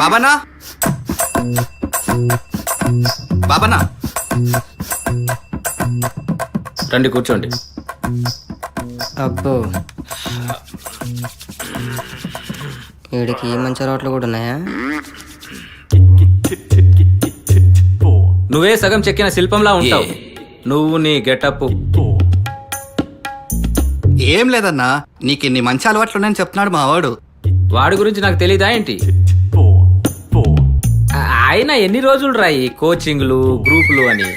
బాబన్నా బాబన్నా రండి కూర్చోండి. అబ్బో వీడికి మంచి అలవాట్లు కూడా ఉన్నాయా? నువ్వే సగం చెక్కిన శిల్పంలా ఉంటావు. నువ్వు నీ గెటప్. ఏం లేదన్నా, నీకు ఇన్ని మంచి అలవాట్లున్నాయని చెప్తున్నాడు మా వాడు. వాడి గురించి నాకు తెలీదా ఏంటి? ఆయన ఎన్ని రోజులు రాయి కోచింగ్లు గ్రూపులు అని.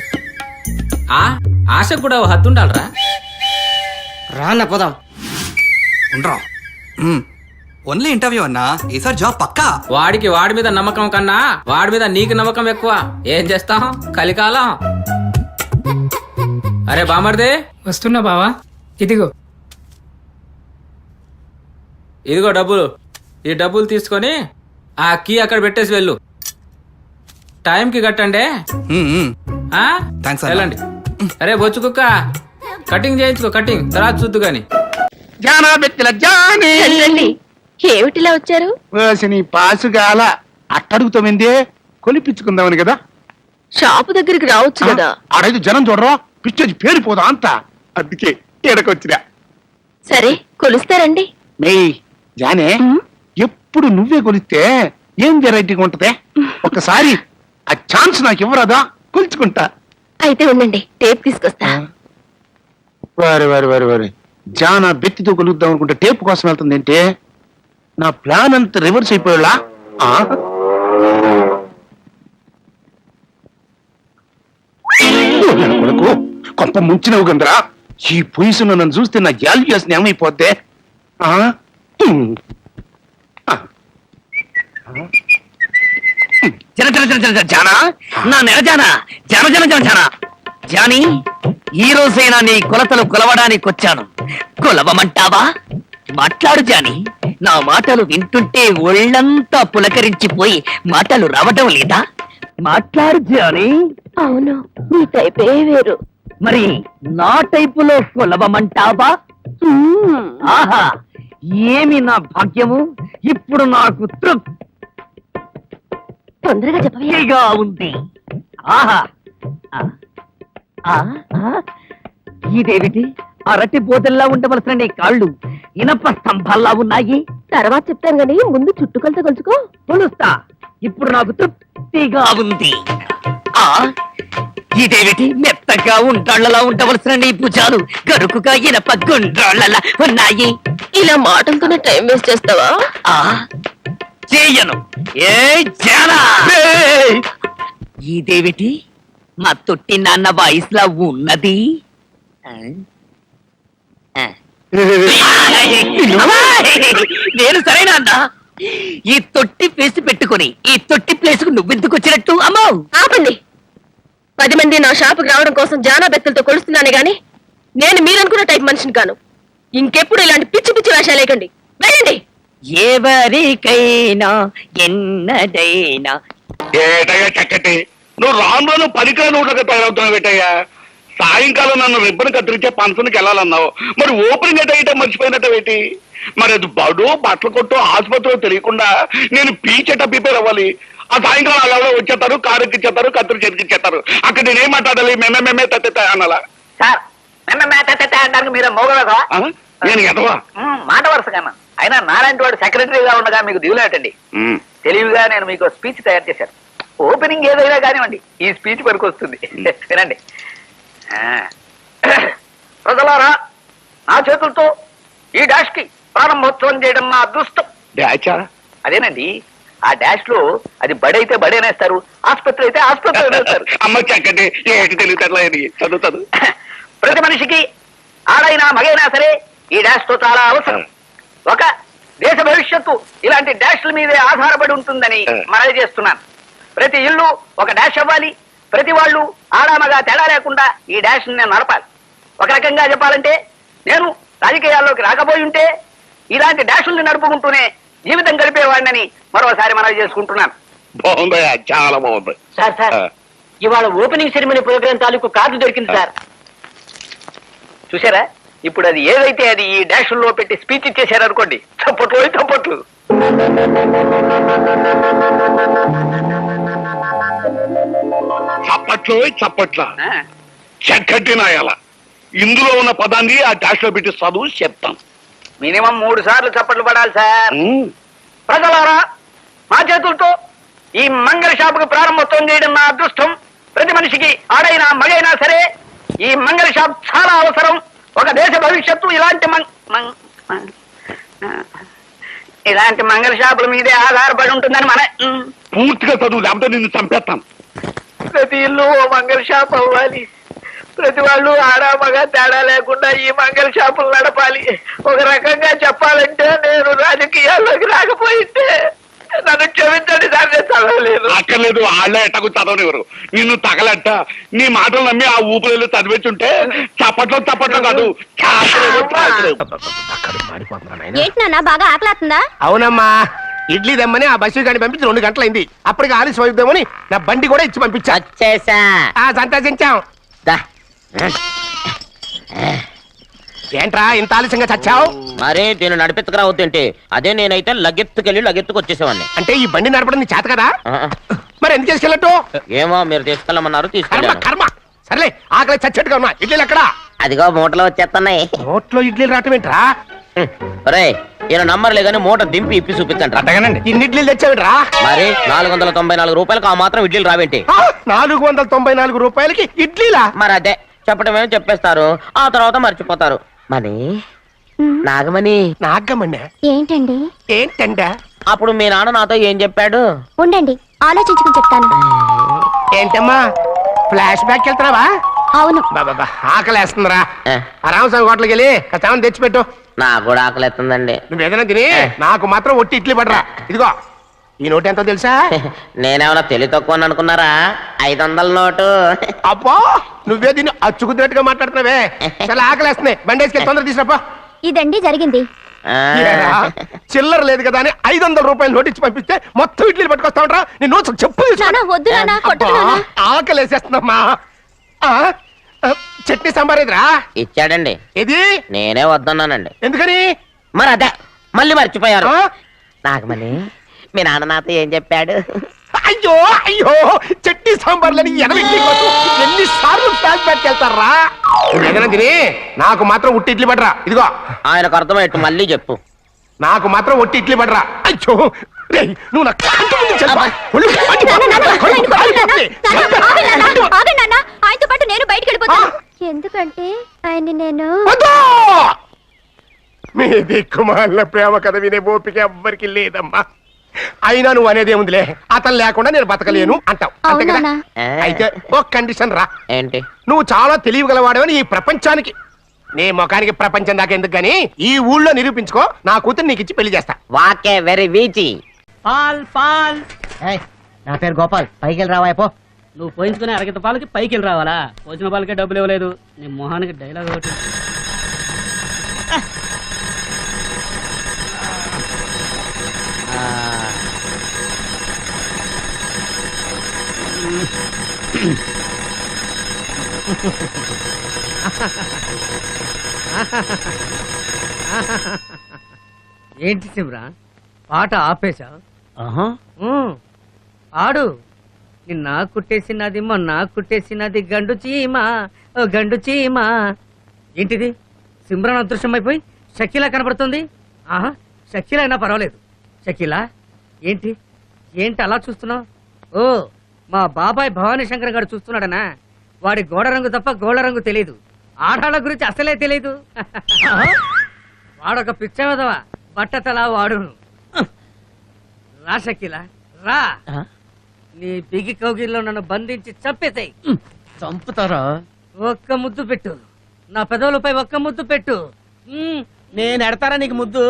ఆశకు కూడా హద్దు ఉండాలరా. రాన్న పోదాం. ఉండరా ఓన్లీ ఇంటర్వ్యూ అన్నా, ఈసారి జాబ్ పక్కా. వాడికి వాడి మీద నమ్మకం కన్నా వాడి మీద నీకు నమ్మకం ఎక్కువ. ఏం చేస్తాం కలికాలం. అరే బామర్దే, వస్తున్నా బావా. ఇదిగో డబ్బులు. ఈ డబ్బులు తీసుకొని ఆ కీ అక్కడ పెట్టేసి వెళ్ళు. టైంకి కట్టండి. థ్యాంక్స్ అన్నా. వెళ్ళండి. అరే బొచ్చు కుక్క, కటింగ్ చేయించుకో. కటింగ్ తర్వాత చూద్దు గాని. ఏమిటిలా వచ్చారు? నీ పాసుగాల అట్టడుగుతామిందే కొలిపించుకుందామని కదా. షాపు దగ్గరికి రావచ్చు కదా. ఆడైదు జనం చూడరా, పిచ్చేది పేరిపోదా అంత. అందుకే ఎడకొచ్చిరా. సరే కొలుస్తారండి. మే జానే, ఎప్పుడు నువ్వే కొలిస్తే ఏం వెరైటీగా ఉంటదే? ఒకసారి ఆ ఛాన్స్ నాకు ఇవ్వరాదా? కొలుచుకుంటా. అయితే ఉండండి, టేప్ తీసుకొస్తా. వారి వారి వారి వారి జానా బెత్తితో కొలుద్దాం అనుకుంటే టేప్ కోసం వెళ్తుంది ఏంటే? నా ప్లాన్ అంతా రివర్స్ అయిపోయాలా? కొడుకు కొంత ముంచినవు గందరా. ఈ పొజిషన్ నన్ను చూస్తే నా వాల్యూస్ ఏమైపోద్దే? జానా, నా నెల జానా, జన జన జన జానా. జానీ, ఈ రోజైనా నీ కొలతలు కొలవడానికి వచ్చాను. కొలవమంటావా? మాట్లాడు జానీ. నా మాటలు వింటుంటే ఒళ్ళంతా పులకరించిపోయి మాటలు రావటం లేదా? మాట్లాడు జానీ. అవును, మీ టైపే వేరు. మరి నా టైపులో కొలవమంటావా? ఆహా, ఏమి నా భాగ్యము. ఇప్పుడు నాకు తొందరగా చెప్పవే. తృప్తిగా ఉంది. ఆహా, ఇదేమిటి? అరటి బోదల్లా ఉండవలసిన నీ కాళ్ళు ఇనప స్తంభాల్లా ఉన్నాయి. తర్వాత చెప్తాను గాని ముందు చుట్టుకొలత కొలుచుకో. కొలుస్తా. ఇప్పుడు నాకు తృప్తిగా ఉంది. ఇదేమిటి? మెత్తగా ఉండ్రాళ్లలా ఉండవలసిన నీ భుజాలు గరుకుగా ఇనప గుండ్రాళ్లలా ఉన్నాయి. ఇలా మాటలతోనే టైం వేస్ట్ చేస్తావా? చేయను. ఏ జానా, ఇదేమిటి? మా తొట్టి నాన్న వాయిస్లా ఉన్నది. నేను సరేనా అన్నా? ఈ తొట్టి ప్లేస్ పెట్టుకుని ఈ తొట్టి ప్లేస్ కు నువ్వెందుకు వచ్చినట్టు? అమ్మో ఆపండి. 10 మంది నా షాపుకి రావడం కోసం జానా బెత్తలతో కొలుస్తున్నానే గాని నేను మీరనుకున్న టైప్ మనిషిని కాను. ఇంకెప్పుడు ఇలాంటి పిచ్చి పిచ్చి వేషాలు లేకండి. వెళ్ళండి. ఎవరికైనా ఎన్నడైనా. ఏటయ్యా చక్కటి, నువ్వు రాను పనికిరాని ఊళ్ళగా తయారవుతున్నావు ఏటయ్యా. సాయంకాలం నన్ను రిబ్బన్ కత్తిరించే ఫంక్షన్కి వెళ్ళాలన్నావు. మరి ఓపెనింగ్ ఎటైతే మర్చిపోయినట్టేటి? మరి అది బడు బట్టల కొట్టు ఆసుపత్రిలో తెలియకుండా నేను పీచేట ప్రిపేర్ అవ్వాలి. ఆ సాయంకాలం అలా వచ్చేస్తారు, కారు ఎక్కిచ్చేస్తారు, కత్తిరి చెరికిచ్చేస్తారు. అక్కడ నేనేం మాట్లాడాలి? మేమే తత్తే అనాలా? సార్ అంటారు మీరు మోగలదా? నేను ఎదవా మాట వరుసగా. అయినా నారాయణ వాడు సెక్రటరీగా ఉండగా మీకు దిగులేటండి. తెలివిగా నేను మీకు స్పీచ్ తయారు చేశాను. ఓపెనింగ్ ఏదైనా కానివ్వండి, ఈ స్పీచ్ వరకు వస్తుంది. వినండి. ప్రజలారా, నా చేతులతో ఈ డాష్ కి ప్రారంభోత్సవం చేయడం నా అదృష్టం. డాచా? అదేనండి, ఆ డాష్ లో అది బడైతే బడేనేస్తారు, ఆసుపత్రి అయితే ఆసుపత్రి అనేస్తారు. అమ్మ చక్కటి ఏటి తెలియట్లా చదువుతాడు. ప్రతి మనిషికి ఆడైనా మగైనా సరే ఈ డాష్ తో చాలా అవసరం. ఒక దేశ భవిష్యత్తు ఇలాంటి డాష్ల మీదే ఆధారపడి ఉంటుందని మనవి చేస్తున్నాను. ప్రతి ఇల్లు ఒక డాష్ అవ్వాలి. ప్రతి వాళ్ళు ఆడామగా తేడా లేకుండా ఈ డాష్ నేను నడపాలి. ఒక రకంగా చెప్పాలంటే నేను రాజకీయాల్లోకి రాకపోయి ఉంటే ఇలాంటి డాషుల్ని నడుపుకుంటూనే జీవితం గడిపేవాడిని మరోసారి మనవి చేసుకుంటున్నాను. బాగుందయ్యా, చాలా బాగుంది. సార్ ఇవాళ ఓపెనింగ్ సెరమనీ ప్రోగ్రాం తాలూకు కార్డు దొరికింది సార్. చూసారా? ఇప్పుడు అది ఏదైతే అది ఈ డాషుల్లో పెట్టి స్పీచ్ ఇచ్చేసారు అనుకోండి, చప్పట్లు. చప్పట్లో చప్పట్ల చక్కటి నాయాల ఇందులో ఉన్న పదాన్ని ఆ డాష్ లో పెట్టి చదువు చెప్తాం. మినిమం 3 సార్లు చప్పట్లు పడాలి సార్. ప్రజలారా, మా చేతులతో ఈ మంగళ షాపుకు ప్రారంభోత్సవం చేయడం నా అదృష్టం. ప్రతి మనిషికి ఆడైనా మగైనా సరే ఈ మంగళ షాప్ చాలా అవసరం. ఒక దేశ భవిష్యత్తు ఇలాంటి మంగళ షాపుల మీదే ఆధారపడి ఉంటుందని మన పూర్తిగా చదువు, లేకపోతే నిన్ను చంపేస్తాం. ప్రతి ఇల్లు ఓ మంగళ షాప్ అవ్వాలి. ప్రతి వాళ్ళు ఆడ మగ తేడా లేకుండా ఈ మంగళ షాపులు నడపాలి. ఒక రకంగా చెప్పాలంటే నేను రాజకీయాల్లోకి రాకపోయింటే నన్ను క్షమించండి సార్, నేను చదవలేదు. అక్కర్లేదు, వాళ్ళే ఎట్టకు చదవనివ్వరు. నిన్ను తగలట్ట నీ మాటలు నమ్మి ఆ ఊపిరిలో చదివించుంటే చప్పట్లో కాదు ఏంటి నాన్న బాగా ఆకలాతుందా? అవునమ్మా, ఇడ్లీ దమ్మని ఆ బస్సు గాని పంపించి 2 గంటలైంది. అప్పటికి ఆలస్యం అవుతామని నా బండి కూడా ఇచ్చి పంపించా. సంతోషించాం. ఏంట్రా ఇంత ఆలస్యంగా చచ్చావు? మరే దీన్ని నడిపెత్తుకురావద్దేంటి? అదే నేనైతే లగెత్తుకు వచ్చేసేవాడిని. అంటే ఈ బండి నడపడం నీ చేత కదా? మరి ఎందుకు చేసుకెళ్ళట్టు? ఏమో మీరు తీసుకెళ్ళమన్నారు, తీసుకెళ్ళాను. కర్మ. సర్లే, ఆకలి చచ్చేట్టుగా ఉన్నా. ఇడ్లీలు ఎక్కడా? అదిగో మూటలో వచ్చేస్తున్నాయి. నోట్లో ఇడ్లీలు రావటం ఏంట్రా? రే, ఈయన నంబర్లే గానీ మూట దింపి ఇప్పి చూపించండి. అట్టగానండి. ఇన్ని ఇడ్లీలు తెచ్చావిడ్రా? మరి 494 రూపాయలకు ఆ మాత్రం ఇడ్లీలు రావేంటి? 494 రూపాయలకి ఇడ్లీలా? మరి అదే చెప్పడం ఏమో చెప్పేస్తారు, ఆ తర్వాత మర్చిపోతారు. మనీ నాగమణి. నాగమన్నా? ఏంటండి? ఏంటంట? అప్పుడు మీ నాన్న నాతో ఏం చెప్పాడు? ఉండండి, ఆలోచించుకుని చెప్తాను. ఏంటమ్మా, ఫ్లాష్ బ్యాక్ వెళ్తున్నావా? అవును. బాబా ఆకలేస్తుందిరా. రామస్వామి హోటల్కి వెళ్ళి కచ్చామని తెచ్చిపెట్టు. నాకు కూడా ఆకలిస్తుందండి. నువ్వేదైనా తిని నాకు మాత్రం ఒట్టి ఇడ్లీ పడరా. ఇదిగో ఈ నోటు ఎంతో తెలుసా? నేనేమన్నా తెలివి తక్కువ అనుకున్నారా? 500 నోటు. అబ్బో, నువ్వే దీన్ని అచ్చుకుతున్నట్టుగా మాట్లాడుతున్నావే. చాలా ఆకలేస్తున్నాయి, బండేసుకెళ్ళి తొందర తీసుకురాపో. ఇదండి జరిగింది. చిల్లర లేదు కదా అని 500 రూపాయలు నోటు ఇచ్చి పంపిస్తే మొత్తం ఇడ్లీలు పట్టుకొస్తా ఉంటా. నీ నోట్స్ చెప్పు. వద్దు నాన్న, కొట్టకు నాన్న. ఆకలేసేస్తున్నామ్మా. చట్నీ సాంబార్ ఎదురా? ఇచ్చాడండి. ఇది నేనే వద్దన్నానండి. ఎందుకని? మరి అదే మళ్ళీ మర్చిపోయారు. నాగమణి, మీ నాన్న నాతో ఏం చెప్పాడు? అయ్యో అయ్యో, చట్నీ సాంబార్లని ఎన్నిసార్లు ప్యాక్ పెట్టుకెళ్తారా? తిని నాకు మాత్రం ఉట్టి ఇడ్లీ పడరా. ఇదిగో ఆయనకు అర్థమయ్యట్టు మళ్ళీ చెప్పు. నాకు మాత్రం ఒట్టి ఇడ్లీ పడరా. అయ్యో నువ్వు నా కంటి ముందు చెప్పా. ఆయనతో పాటు నేను బయటికి వెళ్ళిపోతాను. ఎందుకంటే ఆయన నేను మీ దిక్కుమాల ప్రేమ కథ వినే ఓపిక ఎవ్వరికి లేదమ్మా. అయినా నువ్వు అనేది ఏముందిలే, అతను లేకుండా నేను బతకలేను అంటావు, అంతే కదా? అయితే ఓ కండిషన్ రా. ఏంటి? నువ్వు చాలా తెలియగలవాడవని ఈ ప్రపంచానికి, నీ ముఖానికి ప్రపంచం దాకా ఎందుకు గానీ ఈ ఊళ్ళో నిరూపించుకో. నా కూతురు నీకు ఇచ్చి పెళ్లి చేస్తా. వాకే వెరీ వీచి. పాల్. నా పేరు గోపాల్. పైకి వెళ్ళి రావాయపో. నువ్వు పోయించుకునే అరగత పాలకి పైకి వెళ్ళి రావాలా? పోసిన పాలకే డబ్బులు ఇవ్వలేదు. నీ మొహానికి డైలాగ్ ఒకటి. ఏంటి శివరా, పాట ఆపేశా? ఆడు. నిన్న కుట్టేసినది మొన్న కుట్టేసినది గండు చీమా, ఓ గండు చీమా. ఏంటిది? సిమ్రాన్ అదృశ్యం అయిపోయి షకీలా కనబడుతుంది. ఆహా, షకీలా అయినా పర్వాలేదు. షకీలా ఏంటి ఏంటి అలా చూస్తున్నావు? ఓ, మా బాబాయ్ భవానీ శంకర్ గారు చూస్తున్నాడనా? వాడి గోడ రంగు తప్ప గోడ రంగు తెలీదు. ఆడాళ్ళ గురించి అసలే తెలీదు. వాడొక పిచ్చవదవా, బట్టతలా వాడును. రా షకీలా రా, నీ బిగి కౌగిల్లో నన్ను బంధించి చంపేతాయి. చంపుతారా? ఒక్క ముద్దు పెట్టు, నా పెదవులపై ఒక్క ముద్దు పెట్టు. నేను ఎడతారా నీకు ముద్దు?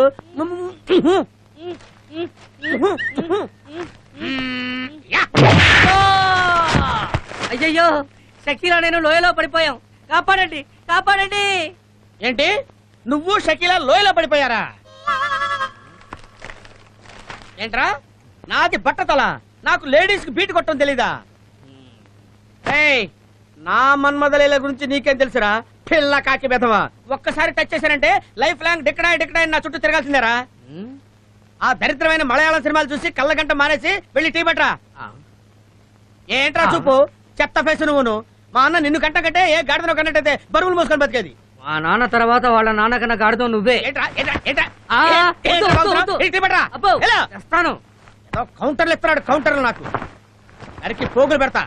అయ్యయ్యో, షకీలా నేను లోయలో పడిపోయాం. కాపాడండి, కాపాడండి. ఏంటి, నువ్వు షకీలా లోయలో పడిపోయారా? ఏంట్రా, నాది బట్టతల, నాకు లేడీస్ కి బీట్ కొట్టడం తెలీదా? నా మన్మదలీల గురించి నీకేం తెలుసురా పిల్ల కాకి బెదవా? ఒక్కసారి టచ్ చేశానంటే లైఫ్ లాంగ్ డిక్కడాయి నా చుట్టూ తిరగాల్సిందేరా. ఆ దరిద్రమైన మలయాళం సినిమాలు చూసి కళ్ళగంట మానేసి వెళ్ళి టీ పట్రా. ఏంట్రా చూపు, చెత్త ఫేసు నువ్వును. మా అన్న నిన్ను కంట కంటే ఏ గాడిదను కన్నట్టయితే బరువులు మోసుకొని బతికేది. మా నాన్న తర్వాత వాళ్ళ నాన్నకన్నా గాడితో నువ్వే. ఏంట్రా ఏంట్రా ఏంట్రా ఆ, వద్దు, వద్దు, బాగుతున్నావు? వద్దు. వెళ్ళి టీ పట్రా. అబ్బో, ఎలా? చేస్తాను. ఏదో కౌంటర్లు ఇస్తున్నాడు, కౌంటర్లు నాకు అరికి పోగులు పెడతా.